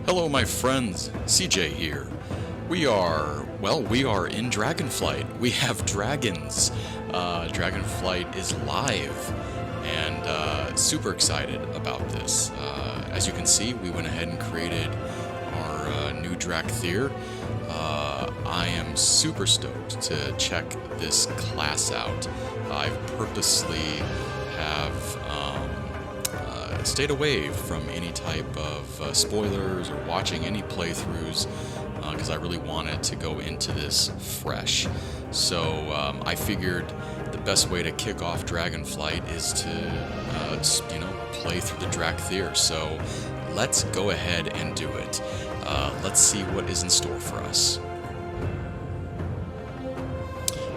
Hello my friends, CJ here. We are in Dragonflight. We have dragons. Dragonflight is live, and super excited about this. As you can see, we went ahead and created our new Dracthyr. I am super stoked to check this class out. I've purposely stayed away from any type of spoilers or watching any playthroughs because I really wanted to go into this fresh. So I figured the best way to kick off Dragonflight is to play through the Dracthyr. So let's go ahead and do it. Let's see what is in store for us.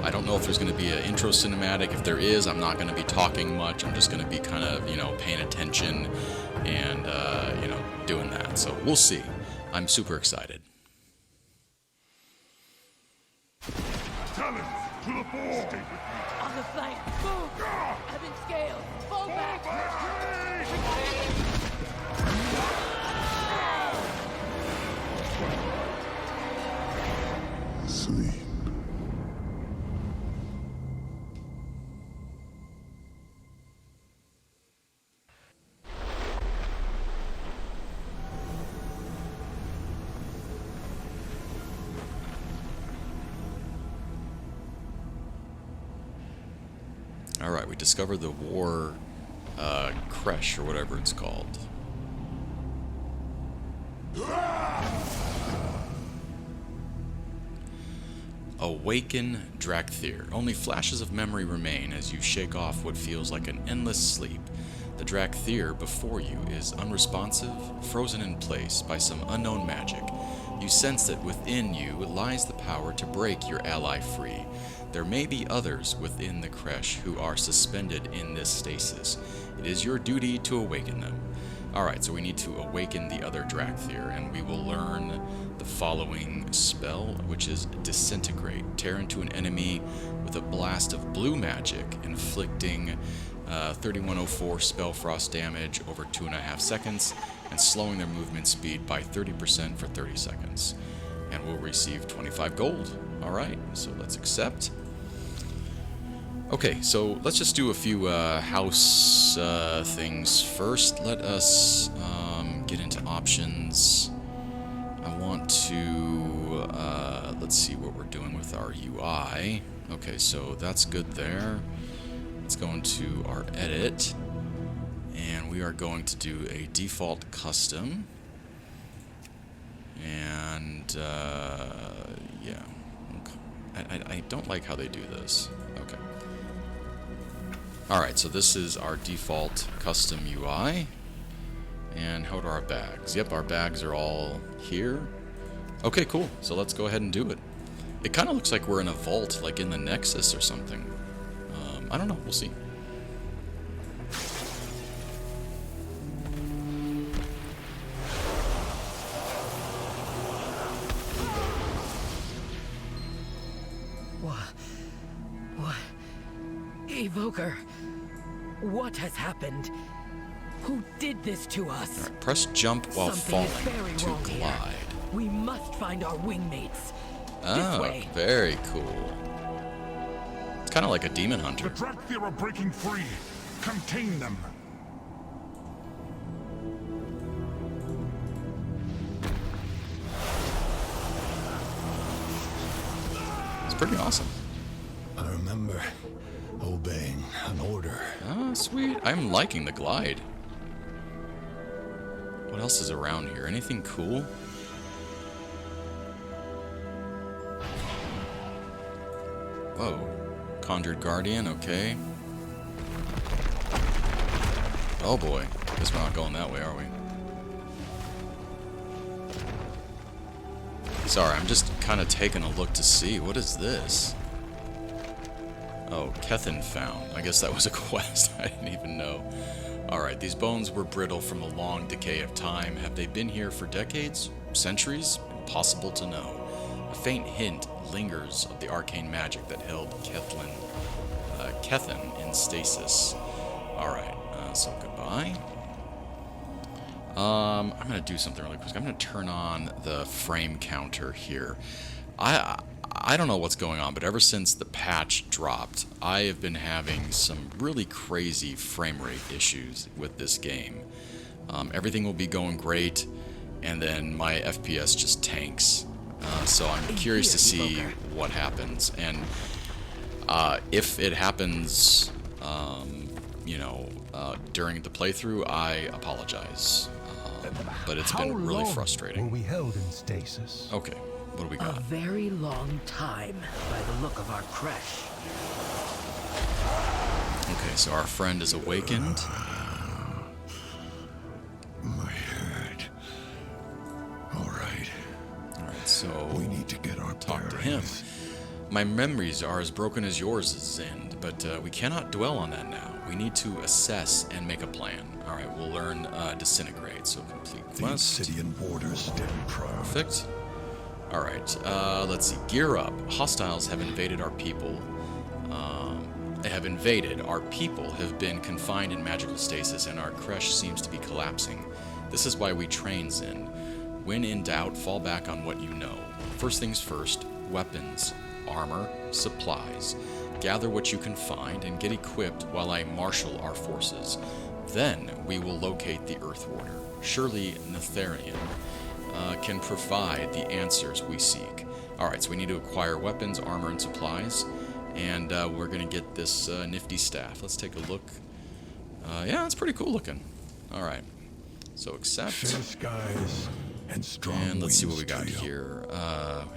I don't know if there's going to be an intro cinematic. If there is, I'm not going to be talking much. I'm just going to be kind of, paying attention and, doing that. So we'll see. I'm super excited. Talons to the fore! On the flank! Move! I've been scaled! Fall back! Sleep. Alright, we discovered the war creche, or whatever it's called. Awaken Dracthyr. Only flashes of memory remain as you shake off what feels like an endless sleep. The Dracthyr before you is unresponsive, frozen in place by some unknown magic. You sense that within you lies the power to break your ally free. There may be others within the creche who are suspended in this stasis. It is your duty to awaken them. Alright, so we need to awaken the other Dracthyr, and we will learn the following spell, which is Disintegrate. Tear into an enemy with a blast of blue magic, inflicting 3104 spell frost damage over 2.5 seconds, and slowing their movement speed by 30% for 30 seconds. And we'll receive 25 gold. Alright, so let's accept. Okay, so let's just do a few house things first. Let us get into options. I want to, let's see what we're doing with our UI. Okay, so that's good there. Let's go into our edit, and we are going to do a default custom. And, yeah. Okay. I don't like how they do this. Okay. Alright, so this is our default custom UI. And how are our bags? Yep, our bags are all here. Okay, cool. So let's go ahead and do it. It kind of looks like we're in a vault, like in the Nexus or something. I don't know. We'll see. What? Evoker, what has happened? Who did this to us? Alright, press jump while Something is falling very to wrong here. glide. We must find our wingmates. This Oh, way. very cool. It's kind of like a demon The hunter. Dracthyr are breaking free. Contain them. It's pretty awesome. I remember obeying an order. Oh, sweet. I'm liking the glide. What else is around here? Anything cool? Whoa. Conjured Guardian, okay. Oh boy. Guess we're not going that way, are we? Sorry, I'm just kind of taking a look to see. What is this? Oh, Kethin found. I guess that was a quest. I didn't even know. Alright, these bones were brittle from a long decay of time. Have they been here for decades? Centuries? Impossible to know. A faint hint lingers of the arcane magic that held Kethin in stasis. Alright, so goodbye. I'm gonna do something really quick. I'm gonna turn on the frame counter here. I don't know what's going on, but ever since the patch dropped, I have been having some really crazy frame rate issues with this game. Everything will be going great, and then my FPS just tanks. So I'm curious to see what happens, and if it happens, you know, during the playthrough, I apologize. But it's been really frustrating. Were we held in stasis? Okay, what do we got? A very long time, by the look of our crash. Okay, so our friend is awakened. My head. All right. Alright, so We need to get our talk to him. bearings. My memories are as broken as yours, Zend, but we cannot dwell on that now. We need to assess and make a plan. Alright, we'll learn Disintegrate, so complete The quest. obsidian borders stand proud. Perfect. Alright, let's see. Gear up. Hostiles have invaded our people. Our people have been confined in magical stasis, and our creche seems to be collapsing. This is why we train Zend. When in doubt, fall back on what you know. First things first, weapons, armor, supplies. Gather what you can find and get equipped while I marshal our forces. Then we will locate the Earth Warder. Surely Netherian can provide the answers we seek. Alright, so we need to acquire weapons, armor, and supplies. And we're going to get this nifty staff. Let's take a look. Yeah, it's pretty cool looking. Alright, so accept. Fair skies and strong And let's see what we winds got to you. here.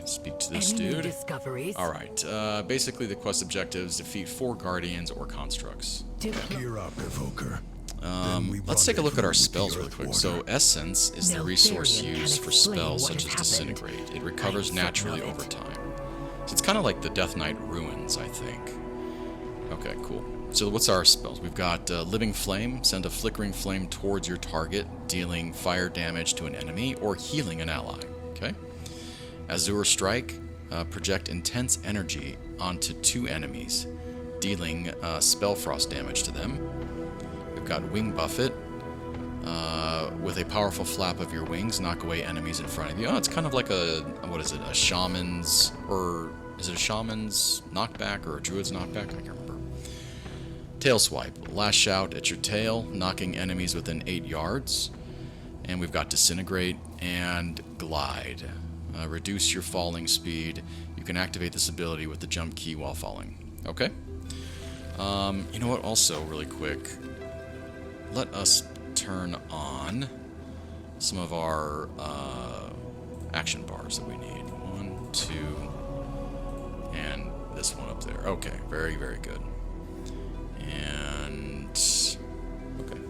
Speak to this Any new dude. discoveries? Alright, basically the quest objectives, defeat 4 guardians or constructs. Gear up, Evoker. Then we Let's take a look at our rendezvous with the spells really Earth quick. Warder. So Essence is the Now resource Therian can used for explain spells what such as has happened. Disintegrate. It recovers I naturally footnote over it. time. So it's kind of like the Death Knight Ruins, I think. Okay, cool. So what's our spells? We've got Living Flame. Send a flickering flame towards your target, dealing fire damage to an enemy or healing an ally. Okay. Azure Strike. Project intense energy onto 2 enemies, dealing spell frost damage to them. We've got Wing Buffet. With a powerful flap of your wings, knock away enemies in front of you. Oh, it's kind of like a, what is it, a shaman's, or is it a shaman's knockback or a druid's knockback? I can't remember. Tail Swipe. Lash out at your tail, knocking enemies within 8 yards. And we've got Disintegrate and Glide. Reduce your falling speed. You can activate this ability with the jump key while falling. Okay? You know what, also, really quick, let us turn on some of our action bars that we need. 1, 2, and this one up there. Okay, very, very good. And okay.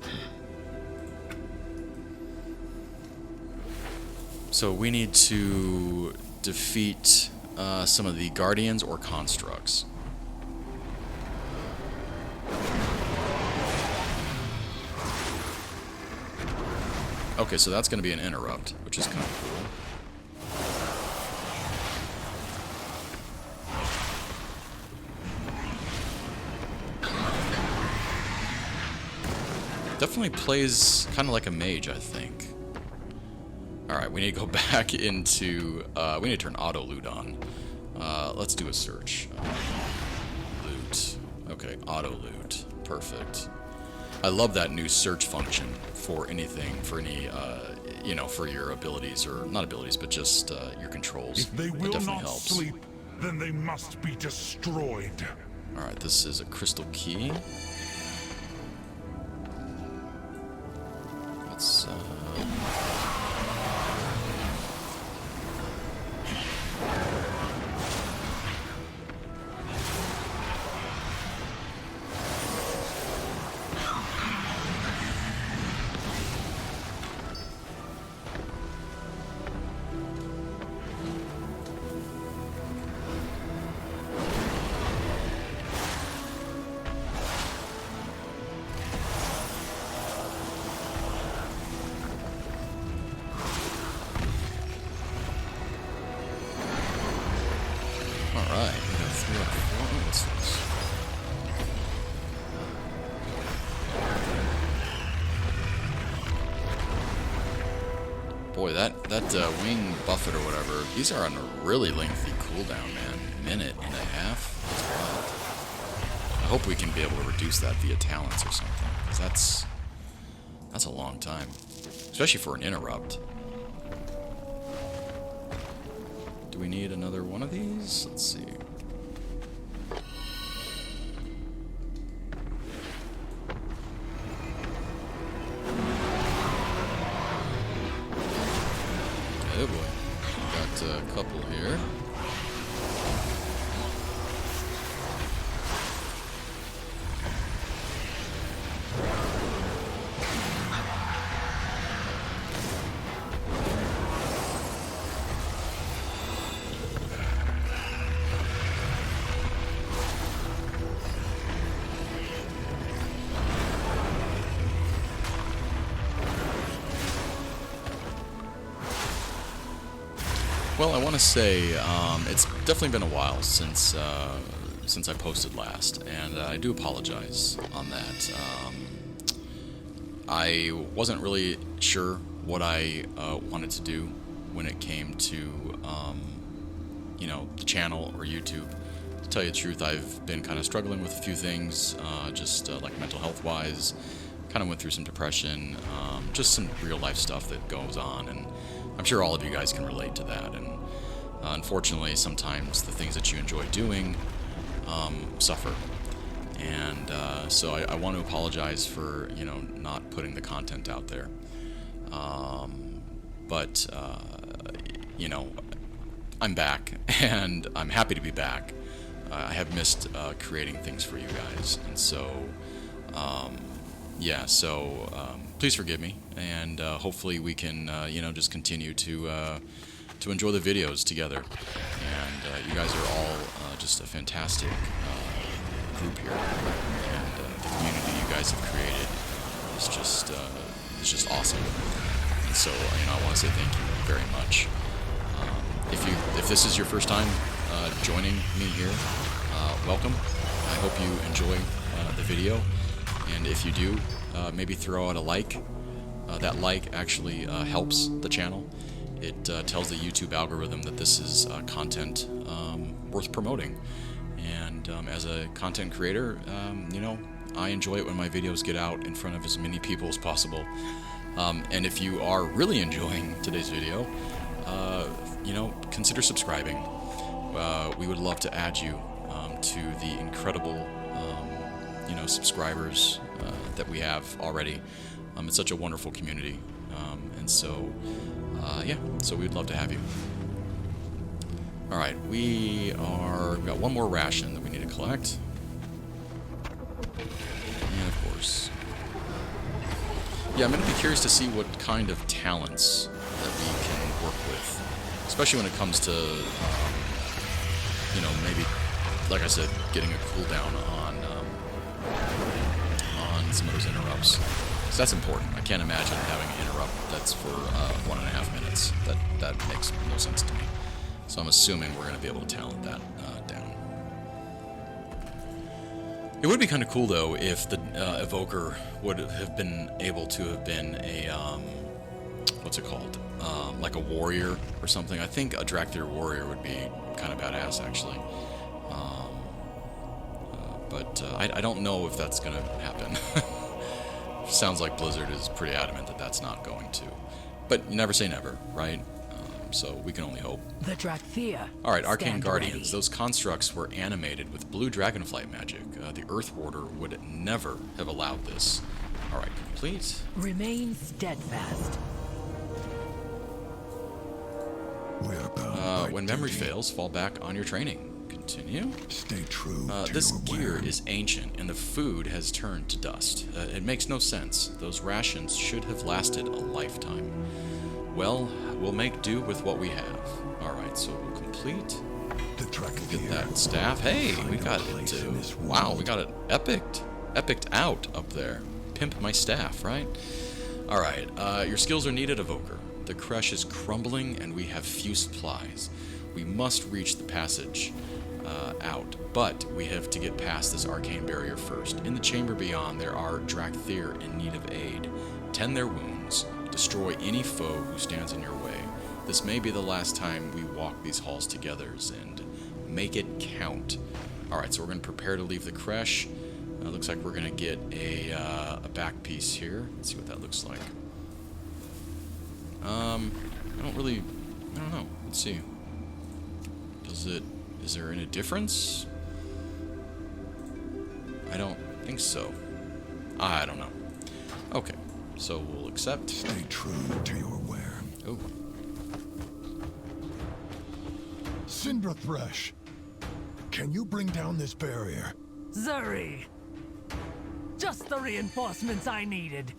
So we need to defeat some of the guardians or constructs. Okay, so that's going to be an interrupt, which is kind of cool. Definitely plays kind of like a mage, I think. Alright, we need to go back into... we need to turn auto loot on. Let's do a search. Loot. Okay, auto loot. Perfect. I love that new search function for anything, for any, you know, for your abilities, or not abilities, but just your controls. If they It will definitely not helps. sleep, then they must be destroyed. Alright, this is a crystal key. Let's, Alright, we got 3 up 4. What's this? Boy, that wing buffet or whatever, these are on a really lengthy cooldown, man. Minute and a half. That's wild. I hope we can be able to reduce that via talents or something, because that's a long time, especially for an interrupt. Do we need another one of these? Let's see. Oh boy, got a couple here. Well, I want to say it's definitely been a while since I posted last, and I do apologize on that. I wasn't really sure what I wanted to do when it came to you know, the channel or YouTube. To tell you the truth, I've been kind of struggling with a few things, just like mental health wise. Kind of went through some depression, just some real life stuff that goes on, and I'm sure all of you guys can relate to that. And unfortunately, sometimes the things that you enjoy doing suffer. And so I want to apologize for, you know, not putting the content out there. But you know, I'm back, and I'm happy to be back. I have missed creating things for you guys, and so yeah. So please forgive me, and hopefully we can, you know, just continue to enjoy the videos together. And you guys are all just a fantastic group here, and the community you guys have created is just awesome. And so, you know, I want to say thank you very much. If this is your first time joining me here, welcome. I hope you enjoy the video, and if you do, maybe throw out a like. That like actually helps the channel. It tells the YouTube algorithm that this is content worth promoting. And as a content creator, you know, I enjoy it when my videos get out in front of as many people as possible. And if you are really enjoying today's video, you know, consider subscribing. We would love to add you to the incredible, you know, subscribers that we have already. It's such a wonderful community, and so yeah, so we'd love to have you. All right, we've got one more ration that we need to collect, and of course, yeah, I'm going to be curious to see what kind of talents that we can work with, especially when it comes to, you know, maybe, like I said, getting a cooldown on some of those interrupts. So that's important. I can't imagine having an interrupt that's for 1.5 minutes. That makes no sense to me. So I'm assuming we're going to be able to talent that down. It would be kind of cool, though, if the Evoker would have been able to have been a, what's it called? Like a warrior or something. I think a Dracthyr warrior would be kind of badass, actually. But I don't know if that's going to happen. Sounds like Blizzard is pretty adamant that that's not going to. But you never say never, right? So we can only hope. The Dracthyr. All right, Arcane stand Guardians. ready. Those constructs were animated with blue Dragonflight magic. The Earth Warder would never have allowed this. All right, complete. Remain steadfast. We're bound by When memory duty. fails, fall back on your training. Continue. Stay true to This your gear word. is ancient, and the food has turned to dust. It makes no sense. Those rations should have lasted a lifetime. Well, we'll make do with what we have. All right, so we'll complete. The Dracthyr Get that staff. Hey, we got place it. in this Wow, we world. got it epicked out up there. Pimp my staff, right? All right, your skills are needed, Evoker. The crush is crumbling, and we have few supplies. We must reach the passage out, but we have to get past this arcane barrier first. In the chamber beyond, there are Dracthyr in need of aid. Tend their wounds. Destroy any foe who stands in your this may be the last time we walk these halls together, and make it count. Alright, so we're going to prepare to leave the creche. Looks like we're going to get a back piece here. Let's see what that looks like. I don't know. Let's see. Is there any difference? I don't think so. I don't know. Okay, so we'll accept. Stay true to your wear. Oh. Cinder Thresh, can you bring down this barrier? Zuri! Just the reinforcements I needed.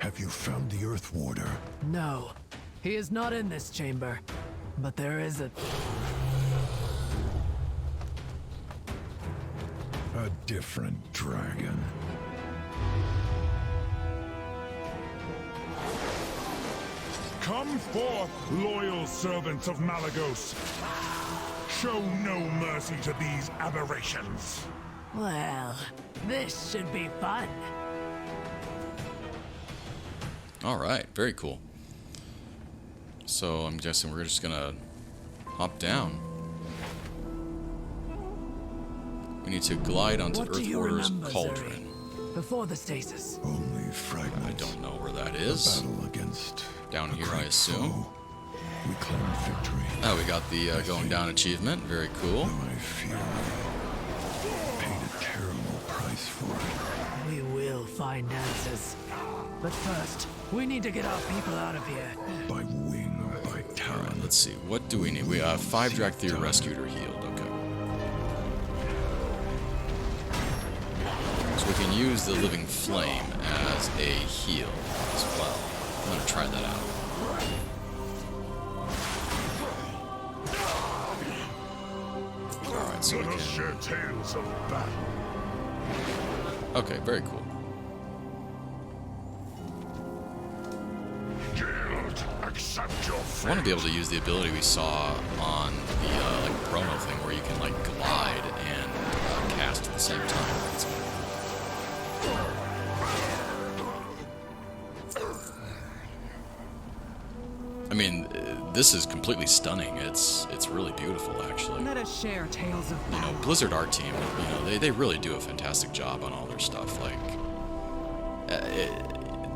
Have you found the Earth Warder? No, he is not in this chamber. But there is a different dragon. Come forth, loyal servants of Malagos. Show no mercy to these aberrations. Well, this should be fun. Alright, very cool. So I'm guessing we're just gonna hop down. We need to glide onto What do Earth you Warder's remember, cauldron. Zuri? Before the stasis. Only fragments. I don't know where that The is. battle against Down a here, I great assume. foe. We claimed victory. Oh, we got the going down achievement. Very cool. Though I fear we paid a terrible price for it. We will find answers. But first, we need to get our people out of here. By wing or by talon. Let's see. What do we need? We have 5 Dracthyr rescued or healed. Okay. So we can use the living flame as a heal as well. I'm gonna try that out. Alright, so we Let us share can... tales of battle. Okay, very cool. Guild, accept your I fate. want to be able to use the ability we saw on the like promo thing where you can like glide and cast at the same time. That's cool. I mean, this is completely stunning. It's really beautiful, actually. Let us share tales of You know, Blizzard art team, you know, they really do a fantastic job on all their stuff. Like,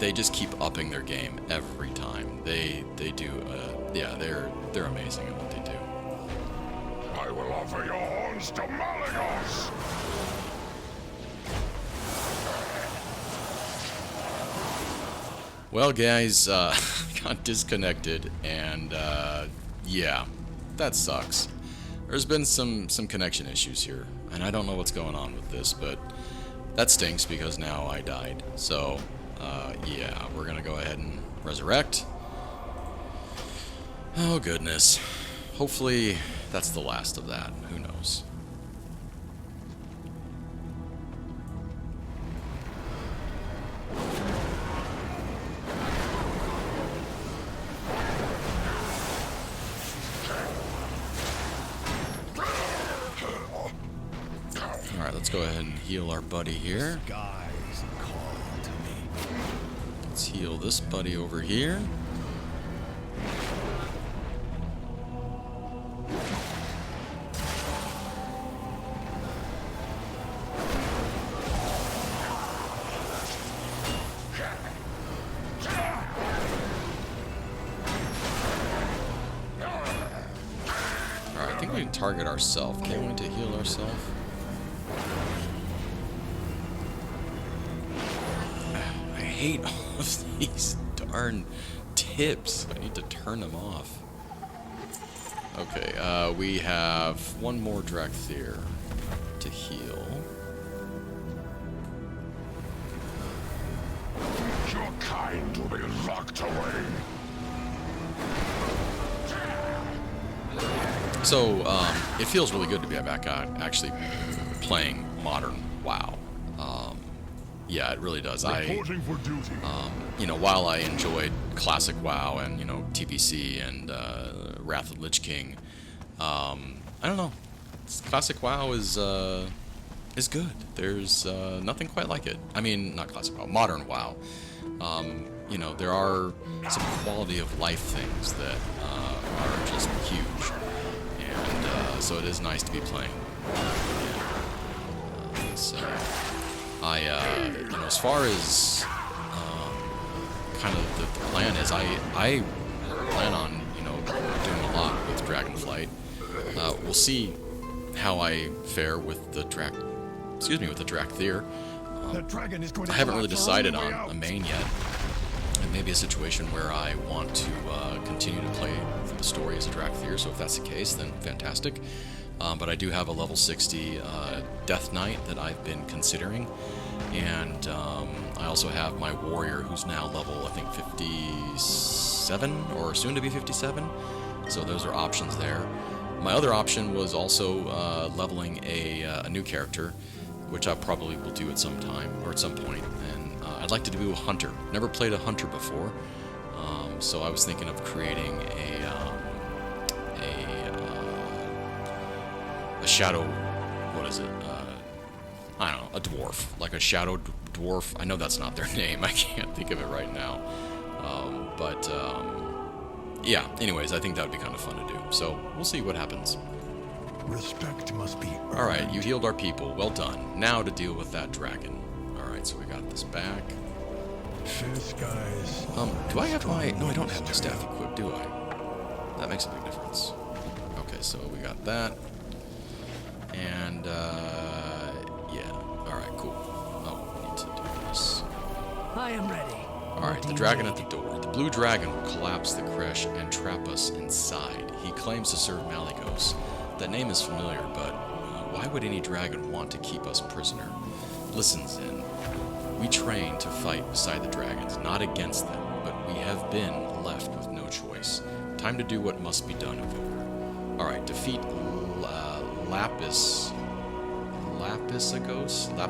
they just keep upping their game every time. They do, yeah, they're amazing at what they do. I will offer your horns to Malagos. Well, guys, got disconnected, and yeah, that sucks. There's been some connection issues here, and I don't know what's going on with this, but that stinks because now I died. So, yeah, we're gonna go ahead and resurrect. Oh, goodness. Hopefully, that's the last of that. Who knows? Alright, let's go ahead and heal our buddy here. Guys, call to me. Let's heal this buddy over here. Alright, I think we can target ourselves. Can't we, to heal ourselves? I hate all of these darn tips. I need to turn them off. Okay, we have one more Dracthyr to heal. Your kind will be locked away. So, it feels really good to be back on actually playing modern WoW. Yeah, it really does. Reporting for duty. You know, while I enjoyed classic WoW and, you know, TPC and Wrath of Lich King, I don't know. Classic WoW is good. There's nothing quite like it. I mean, not classic WoW, modern WoW. You know, there are some quality of life things that are just huge. And so it is nice to be playing. So I, you know, as far as kind of the plan is, I plan on, you know, doing a lot with Dragonflight. We'll see how I fare with the Dracthyr. I haven't really decided on a main yet. It may be a situation where I want to continue to play the story as a Dracthyr, so if that's the case, then fantastic. But I do have a level 60 Death Knight that I've been considering, and I also have my warrior who's now level, I think, 57, or soon to be 57, so those are options there. My other option was also leveling a new character, which I probably will do at some time, or at some point, and I'd like to do a hunter. Never played a hunter before, so I was thinking of creating a shadow, what is it, I don't know, a dwarf, like a shadow dwarf. I know that's not their name, I can't think of it right now, yeah, anyways, I think that would be kind of fun to do, so we'll see what happens. Respect must be earned. Alright, you healed our people, well done. Now to deal with that dragon. Alright, so we got this back. Fair skies. Do I have my... No, I don't have my staff equipped, do I? That makes a big difference. Okay, so we got that. And, yeah. Alright, cool. Oh, we need to do this. I am ready. Alright, the dragon at the door. The blue dragon will collapse the creche and trap us inside. He claims to serve Malygos. That name is familiar, but why would any dragon want to keep us prisoner? Listen, Zen. We train to fight beside the dragons, not against them, but we have been left with no choice. Time to do what must be done, Evoker. Alright, defeat Lapisagos, I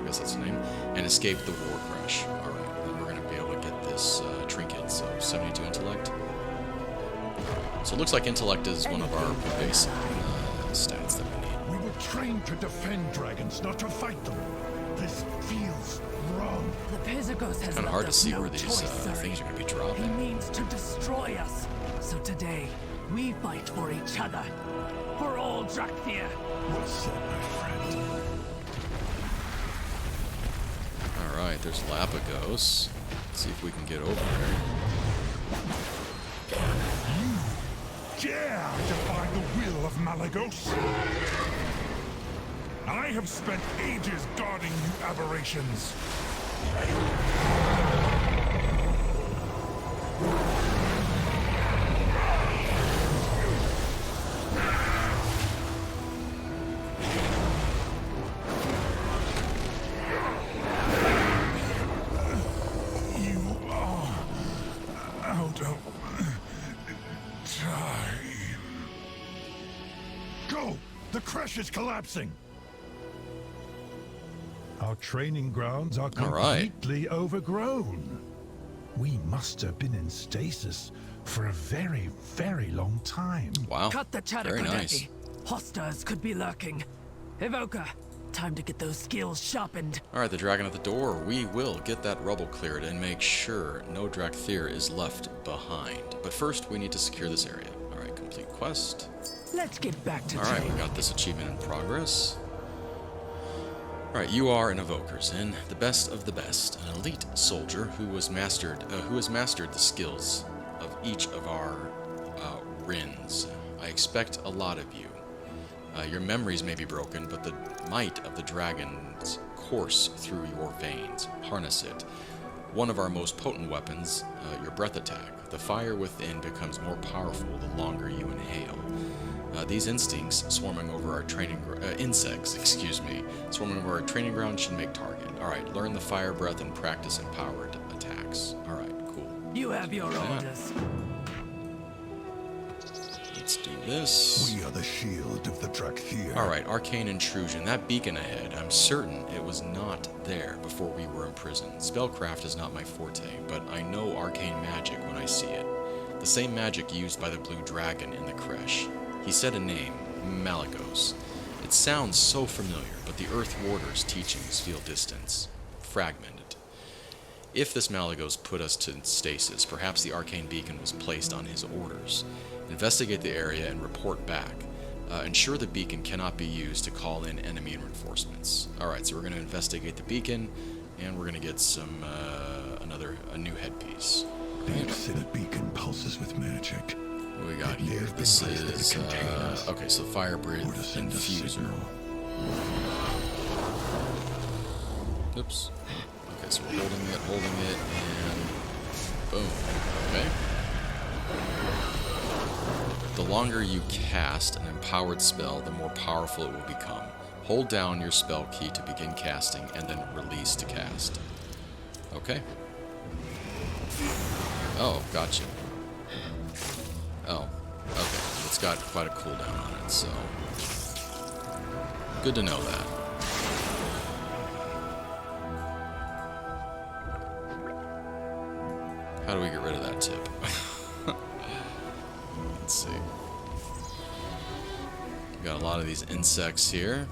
guess that's the name, and escape the war crash. Alright, then we're going to be able to get this trinket, so 72 intellect. So it looks like intellect is one of our basic stats that we need. We were trained to defend dragons, not to fight them. This feels wrong. The Pizagos has Kind of hard to see no where these choice, things are going to be He dropping. means to destroy us. So today, we fight for each other. For all Dracthyr. Well said, my friend. Alright, there's Lapagos. Let's see if we can get over there. Dare defy the will of Malygos? I have spent ages guarding you aberrations. You are out of time. Go! The creche is collapsing! Our training grounds are All right. completely overgrown. We must have been in stasis for a very, very long time. Wow, Cut the chatter, very nice. Kodefi. Hostiles could be lurking. Evoker, time to get those skills sharpened. Alright, the dragon at the door. We will get that rubble cleared and make sure no Dracthyr is left behind. But first, we need to secure this area. Alright, complete quest. Let's get back to Alright, we training. got this achievement in progress. Alright, you are an Evoker, Zen, the best of the best, an elite soldier who has mastered the skills of each of our Rins. I expect a lot of you. Your memories may be broken, but the might of the dragons course through your veins. Harness it. One of our most potent weapons, your breath attack. The fire within becomes more powerful the longer you inhale. These instincts swarming over our insects, swarming over our training ground should make target. Alright, learn the fire breath and practice empowered attacks. Alright, cool. You have your Yeah. orders. Let's do this. We are the shield of the Dracthyr. Alright, arcane intrusion. That beacon ahead, I'm certain it was not there before we were imprisoned. Spellcraft is not my forte, but I know arcane magic when I see it. The same magic used by the blue dragon in the creche. He said a name, Malygos. It sounds so familiar, but the Earth Warder's teachings feel distant, fragmented. If this Malygos put us to stasis, perhaps the arcane beacon was placed on his orders. Investigate the area and report back. Ensure the beacon cannot be used to call in enemy reinforcements. Alright, so we're going to investigate the beacon, and we're going to get some, a new headpiece. The considered beacon pulses with magic. What we got here? This is, okay, so fire breath infuser. Oops. Okay, so we're holding it, and boom. Okay. The longer you cast an empowered spell, the more powerful it will become. Hold down your spell key to begin casting, and then release to cast. Okay. Oh, gotcha. Oh, okay. It's got quite a cooldown on it, so good to know that. How do we get rid of that tip? Let's see. We got a lot of these insects here.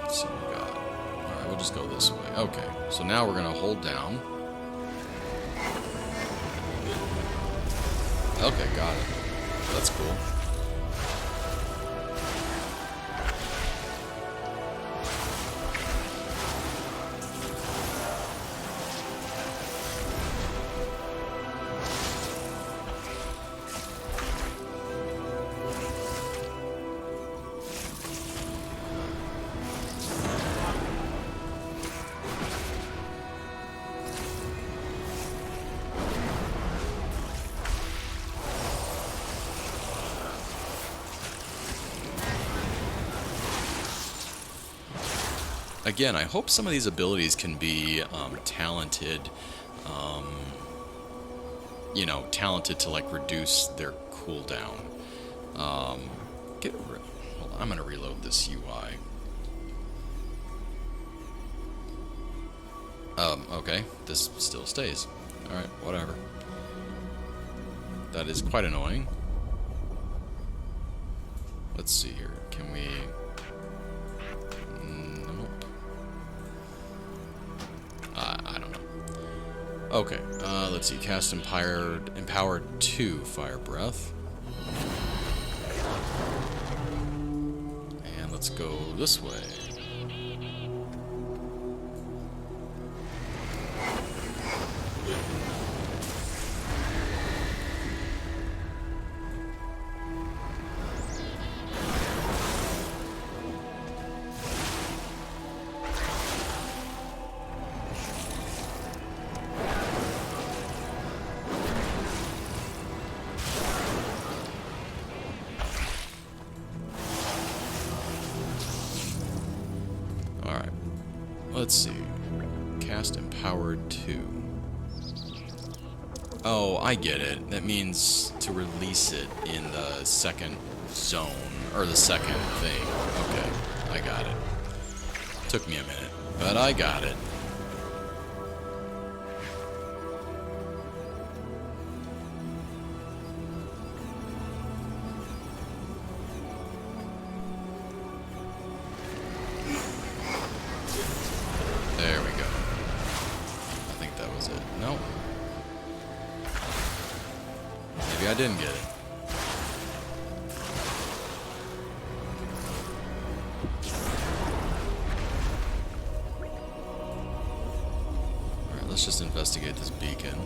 Let's see what we got. Alright, we'll just go this way. Okay, so now we're going to hold down. Okay, got it. That's cool. Again, I hope some of these abilities can be talented, you know, talented to like reduce their cooldown. Hold on, I'm gonna reload this UI. Okay, this still stays. Alright, whatever. That is quite annoying. Let's see here. Can we... I don't know. Okay, let's see. Cast Empowered 2 Fire Breath. And let's go this way. Let's see. Cast Empowered 2. Oh, I get it. That means to release it in the second zone, or the second thing. Okay, I got it. Took me a minute, but I got it. There we go. I think that was it. Nope. Maybe I didn't get it. Alright, let's just investigate this beacon.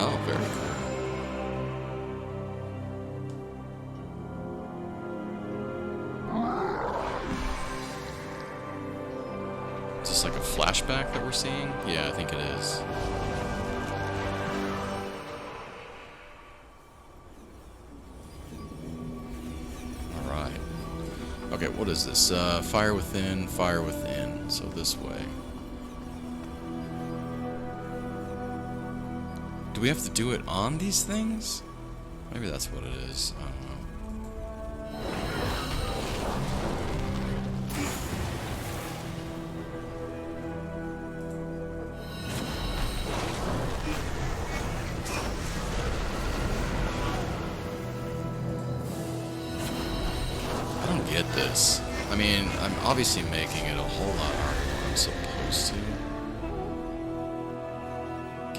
Oh, very cool. Is this like a flashback that we're seeing? Yeah, I think it is. Alright. Okay, what is this? Fire within, fire within. So this way. Do we have to do it on these things? Maybe that's what it is. I don't know. I don't get this. I mean, I'm obviously making it a whole lot harder than I'm supposed to.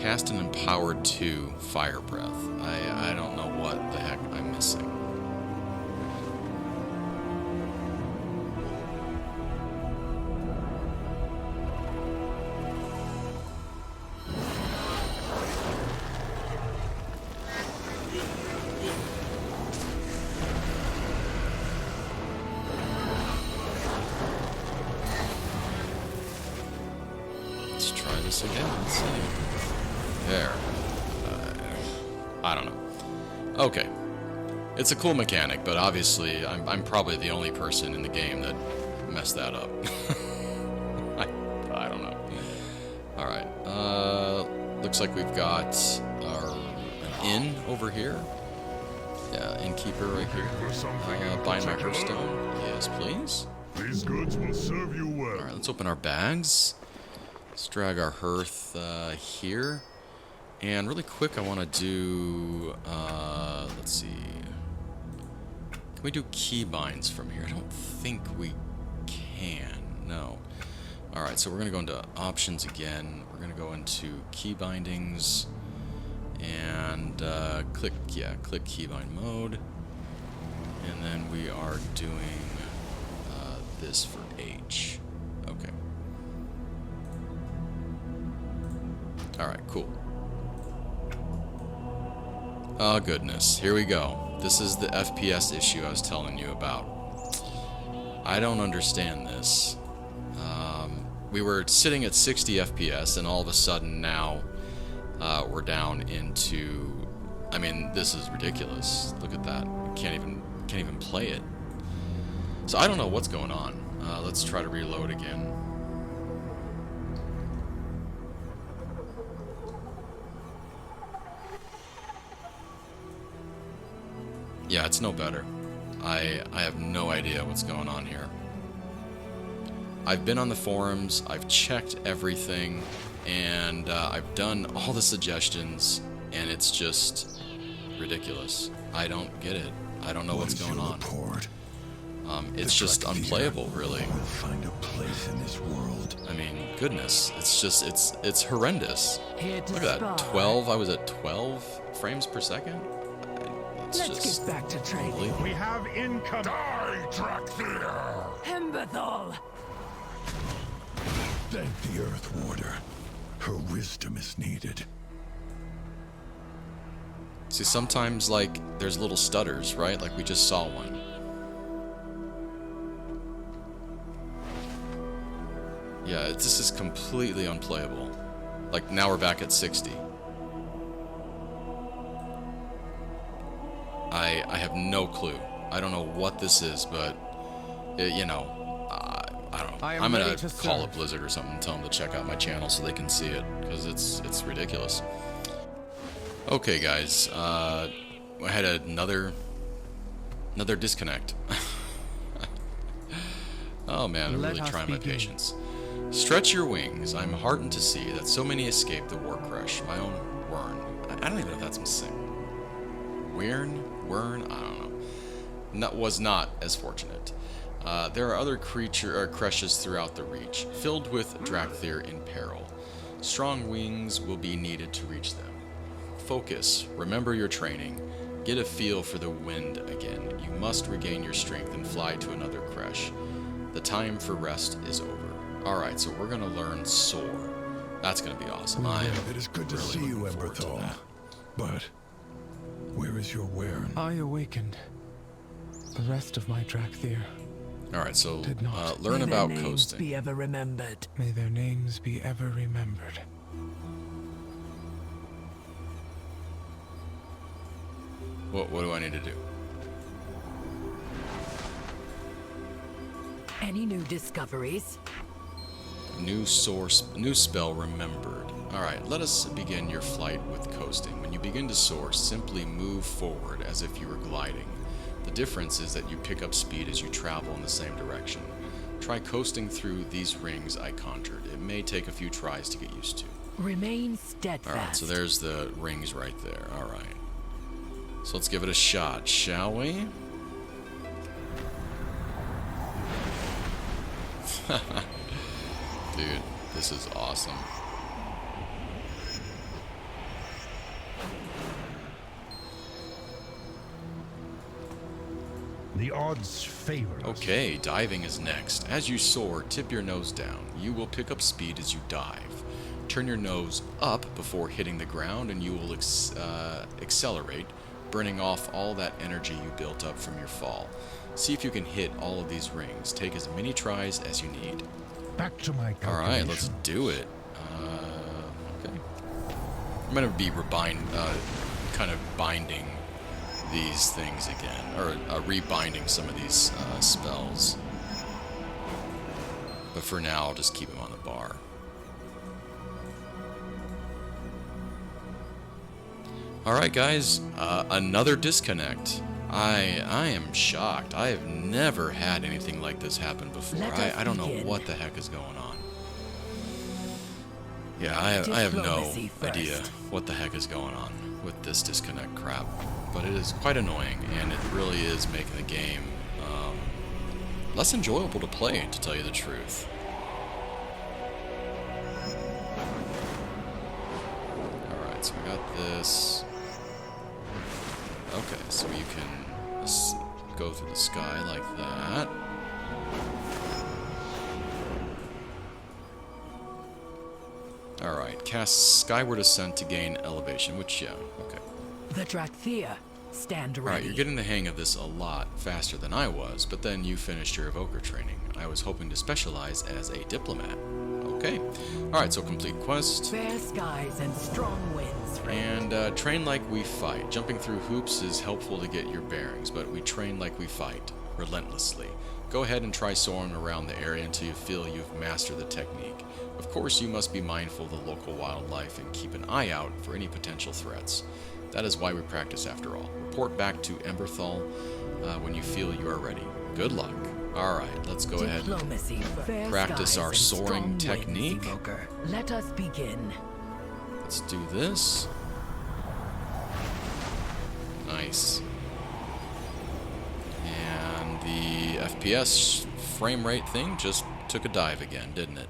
Cast an empowered 2 fire breath. I don't know what the heck I'm missing. Let's try this again. Let's see. There. I don't know. Okay. It's a cool mechanic, but obviously I'm probably the only person in the game that messed that up. I don't know. Alright. Looks like we've got our inn over here. Yeah, innkeeper right here. Bind my Hearthstone. Yes, please. These goods will serve you well. Alright, let's open our bags. Let's drag our hearth here. And really quick, I want to do, let's see. Can we do keybinds from here? I don't think we can. No. Alright, so we're going to go into options again. We're going to go into key bindings. And click keybind mode. And then we are doing this for H. Okay. Alright, cool. Oh goodness, here we go. This is the FPS issue I was telling you about. I don't understand this. We were sitting at 60 FPS and all of a sudden now we're down into... I mean, this is ridiculous. Look at that. Can't even play it. So I don't know what's going on. Let's try to reload again. Yeah, it's no better. I have no idea what's going on here. I've been on the forums, I've checked everything, and I've done all the suggestions, and it's just ridiculous. I don't get it. I don't know what's going on. It's just unplayable, really. Will find a place in this world. I mean, goodness, it's just, it's horrendous. Here to Look at that, spy. 12, I was at 12 frames per second? Let's Just get back to training. unbelievable. We have income. Die, Dracthyr! Hemberthal! Thank the Earth Warder. Her wisdom is needed. See, sometimes, like, there's little stutters, right? Like, we just saw one. Yeah, this is completely unplayable. Like, now we're back at 60. I have no clue. I don't know what this is, but, you know, I don't know. I'm gonna call up Blizzard or something and tell them to check out my channel so they can see it, because it's ridiculous. Okay, guys, I had another disconnect. Oh man, I'm really trying my patience. Stretch your wings. I'm heartened to see that so many escaped the war crush. My own Wern. I don't even know if that's missing. Wern? I don't know. That was not as fortunate. There are other crushes throughout the Reach, filled with Dracthyr in peril. Strong wings will be needed to reach them. Focus, remember your training, get a feel for the wind again. You must regain your strength and fly to another crush. The time for rest is over. Alright, so we're gonna learn Soar. That's gonna be awesome. It is good to see you, Emberthal. But where is your Wern? I awakened. The rest of my Dracthyr. Alright, so Did not. learn May about their names coasting. be ever remembered. May their names be ever remembered. What do I need to do? Any new discoveries? New spell remembered. Alright, let us begin your flight with coasting. When you begin to soar, simply move forward as if you were gliding. The difference is that you pick up speed as you travel in the same direction. Try coasting through these rings I conjured. It may take a few tries to get used to. Remain steadfast. Alright, so there's the rings right there. Alright. So let's give it a shot, shall we? Dude, this is awesome. The odds favor us. Okay, diving is next. As you soar, tip your nose down. You will pick up speed as you dive. Turn your nose up before hitting the ground and you will accelerate, burning off all that energy you built up from your fall. See if you can hit all of these rings. Take as many tries as you need. Back to my calculation. Alright, let's do it. Okay. I'm going to be kind of binding these things again, or rebinding some of these spells. But for now, I'll just keep them on the bar. Alright guys, another disconnect. I am shocked. I have never had anything like this happen before. I don't know what the heck is going on. Yeah, I have no idea what the heck is going on with this disconnect crap. But it is quite annoying, and it really is making the game less enjoyable to play, to tell you the truth. Alright, so we got this. Okay, so you can go through the sky like that. Alright, cast Skyward Ascent to gain elevation, which, yeah, okay. The Dracthyr, stand ready. Alright, you're getting the hang of this a lot faster than I was, but then you finished your Evoker training. I was hoping to specialize as a diplomat. Okay. Alright, so complete quest. Fair skies and strong winds. And train like we fight. Jumping through hoops is helpful to get your bearings, but we train like we fight, relentlessly. Go ahead and try soaring around the area until you feel you've mastered the technique. Of course, you must be mindful of the local wildlife and keep an eye out for any potential threats. That is why we practice after all. Report back to Emberthal when you feel you are ready. Good luck. Alright, let's go ahead and practice our soaring technique. Let us begin. Let's do this. Nice. And the FPS frame rate thing just took a dive again, didn't it?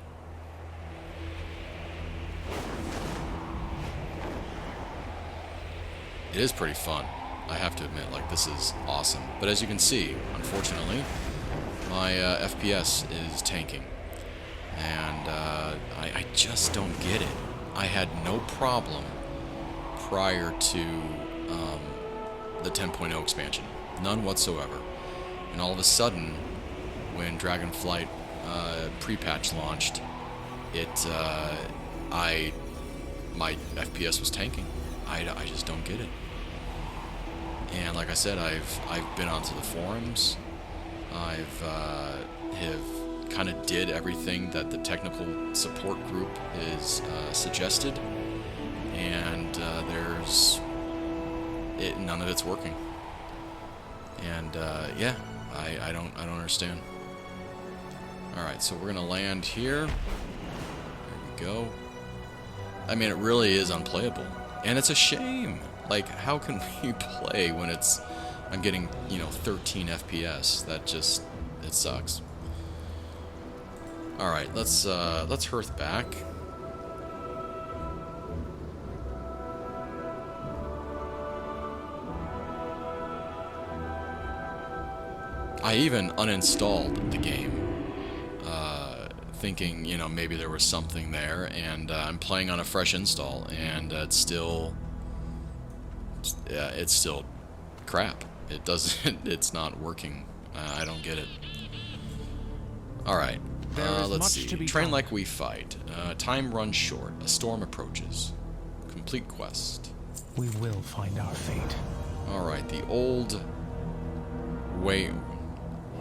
It is pretty fun, I have to admit. Like, this is awesome. But as you can see, unfortunately, my FPS is tanking. And I just don't get it. I had no problem prior to the 10.0 expansion. None whatsoever. And all of a sudden, when Dragonflight pre-patch launched, my FPS was tanking. I just don't get it. And like I said, I've been onto the forums. Have kind of did everything that the technical support group is suggested, and none of it's working. And yeah, I don't understand. All right, so we're gonna land here. There we go. I mean, it really is unplayable. And it's a shame. Like, how can we play when I'm getting, 13 FPS? That just, it sucks. Alright, let's hearth back. I even uninstalled the game, thinking, maybe there was something there, and I'm playing on a fresh install, and it's still crap. It doesn't, it's not working. I don't get it. Alright, let's see. Train like we fight. Time runs short. A storm approaches. Complete quest. We will find our fate. Alright, the old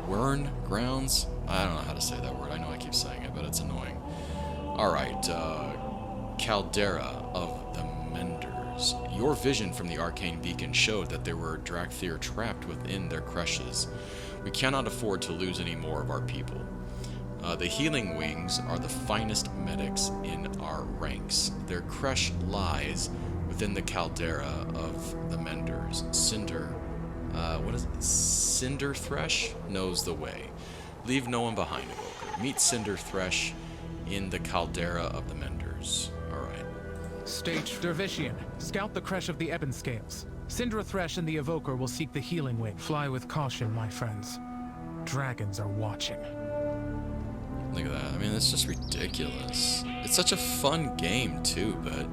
Wern grounds? I don't know how to say that word. I know I keep saying it, but it's annoying. Alright, Caldera of the Menders. Your vision from the arcane beacon showed that there were Dracthyr trapped within their creches. We cannot afford to lose any more of our people. The Healing Wings are the finest medics in our ranks. Their creche lies within the Caldera of the Menders. Cinder Thresh knows the way. Leave no one behind, Evoker. Meet Cinder Thresh in the Caldera of the Menders. Alright. Stage Dervishian, scout the creche of the Ebon Scales. Cinder Thresh and the Evoker will seek the Healing Wing. Fly with caution, my friends. Dragons are watching. Look at that. I mean, it's just ridiculous. It's such a fun game, too, but...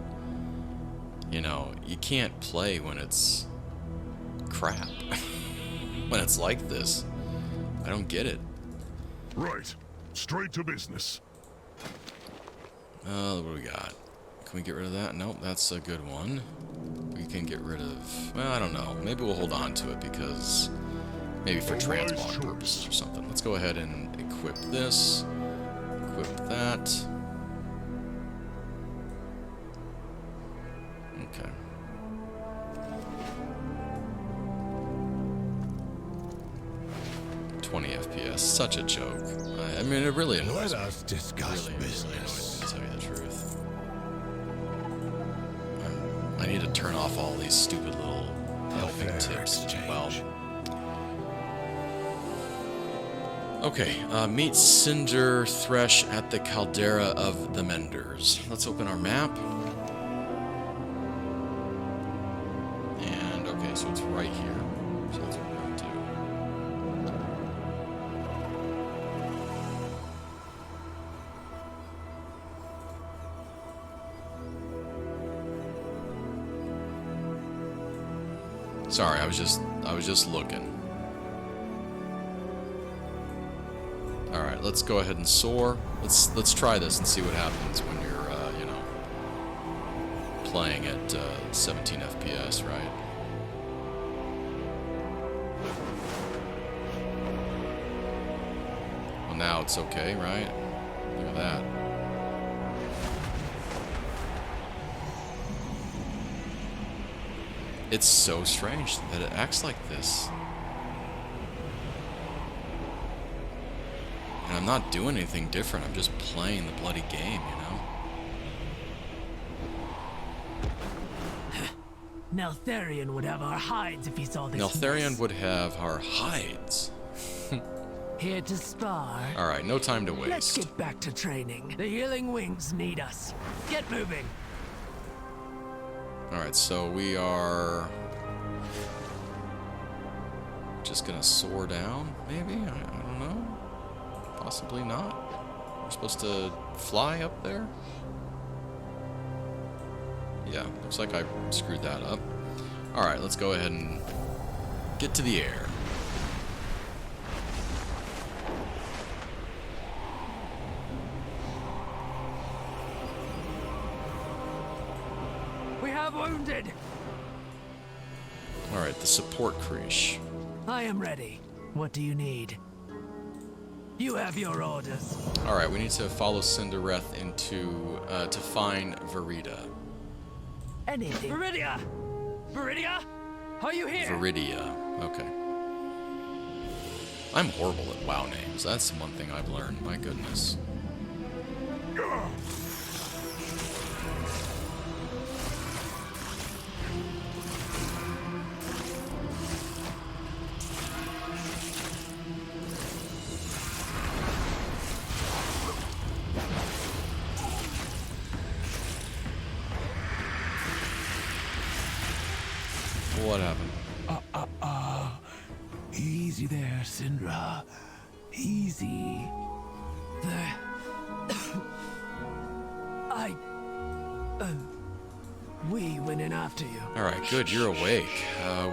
You know, you can't play when it's... crap. When it's like this. I don't get it. Right. Straight to business. What do we got? Can we get rid of that? Nope, that's a good one. We can get rid of... Well, I don't know. Maybe we'll hold on to it because... Maybe for transmog purposes or something. Let's go ahead and equip this. Equip that. Okay. FPS, such a joke. I mean, it really annoys me. Let us discuss Really business. annoys me, to tell you the truth. I need to turn off all these stupid little helping Fair tips as exchange. well. Okay, meet Cinder Thresh at the Caldera of the Menders. Let's open our map. And, okay, so it's right here. So that's what we're going to do. Sorry, I was just looking. All right, let's go ahead and soar. Let's try this and see what happens when you're you know, playing at 17 FPS, right? Well, now it's okay, right? Look at that. It's so strange that it acts like this. And I'm not doing anything different, I'm just playing the bloody game, you know? Neltharion would have our hides if he saw this. Neltharion mess. would have our hides. Here to spar. Alright, no time to Let's waste. get back to training. The Healing Wings need us. Get moving. Alright, so we are... just gonna soar down, maybe? I don't know. Possibly not. We're supposed to fly up there? Yeah, looks like I screwed that up. Alright, let's go ahead and get to the air. We have wounded. Alright, the support creche. I am ready. What do you need? You have your orders. Alright, we need to follow Cindereth into, to find Verida. Anything. Viridia! Viridia? Are you here? Viridia. Okay. I'm horrible at WoW names. That's one thing I've learned. My goodness. What happened? Easy there, Syndra. Easy. We went in after you. Alright, good, you're awake.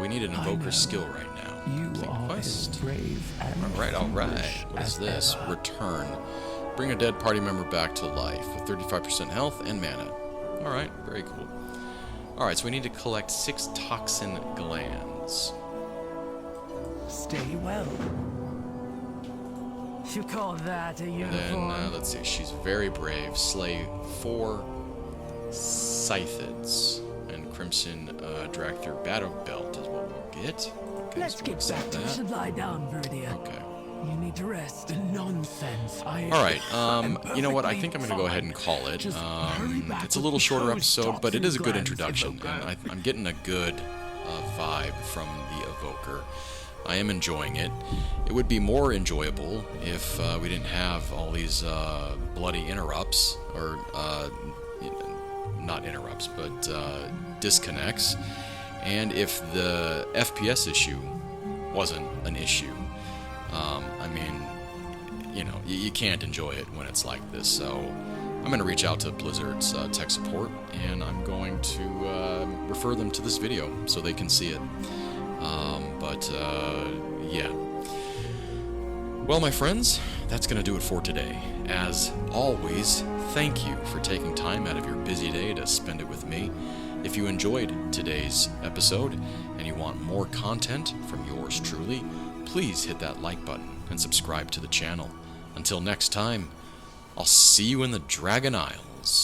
We need an Evoker skill right now. Complete quest. Alright. What is this? Return. Bring a dead party member back to life with 35% health and mana. Alright, very cool. Alright, so we need to collect 6 toxin glands. Stay well. You call that a Then, uniform? let's see, she's very brave. Slay 4 Scythids. And Crimson Dracthyr Battle Belt is what we'll get. Okay, Let's so get we'll back to accept should lie down, Verdia. Okay. You need to rest. The nonsense. Alright, you know what, I think I'm going to go ahead and call it. It's a little shorter episode, but it is a good introduction, and I'm getting a good vibe from the Evoker. I am enjoying it. It would be more enjoyable if we didn't have all these bloody interrupts, or not interrupts, but disconnects, and if the FPS issue wasn't an issue. I mean, you know, you can't enjoy it when it's like this, so I'm going to reach out to Blizzard's tech support, and I'm going to refer them to this video so they can see it. Yeah. Well, my friends, that's going to do it for today. As always, thank you for taking time out of your busy day to spend it with me. If you enjoyed today's episode and you want more content from yours truly, please hit that like button and subscribe to the channel. Until next time, I'll see you in the Dragon Isles.